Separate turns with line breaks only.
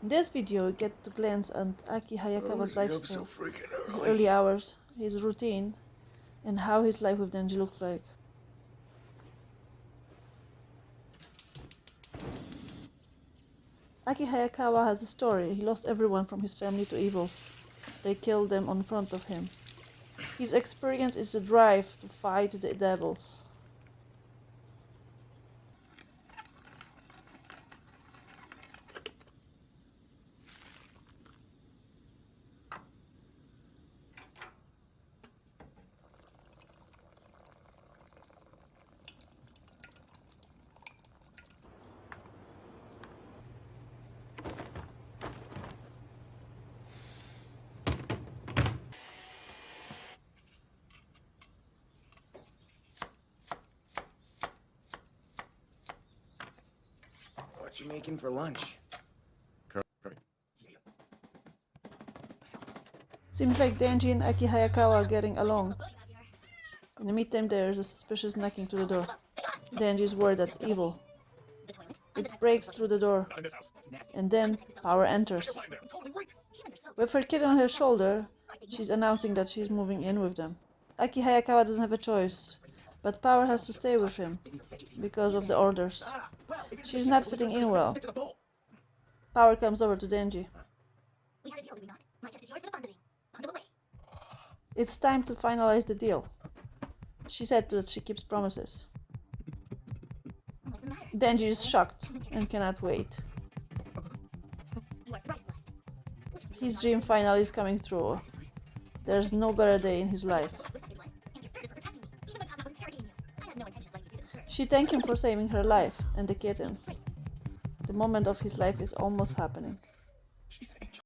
In this video, we get to glance at Aki Hayakawa's
Why up
lifestyle,
so freaking
his
early?
early hours, his routine, and how his life with Denji looks like. Aki Hayakawa has a story. He lost everyone from his family to evils. They killed them in front of him. His experience is the drive to fight the devils.
What you making for lunch?
Seems like Denji and Aki Hayakawa are getting along. In the meantime, there is a suspicious knocking to the door. Denji is worried that's evil. It breaks through the door, and then Power enters. With her kid on her shoulder, she's announcing that she's moving in with them. Aki Hayakawa doesn't have a choice, but Power has to stay with him because of the orders. She's not fitting in well. Power comes over to Denji.
We had a deal, did we not? My chest is yours for the bundling. Bundle away.
It's time to finalize the deal. She said that she keeps promises.
What's the matter?
Denji is shocked and cannot wait.
You are thrice blessed. Which means
His dream finally is coming true. There's no better day in his life.
the second one. And your third is for protecting me. Even though Topknot was interrogating you. I had no intention of letting you do this first.
She thanked him for saving her life and the kittens. The moment of his life is almost happening.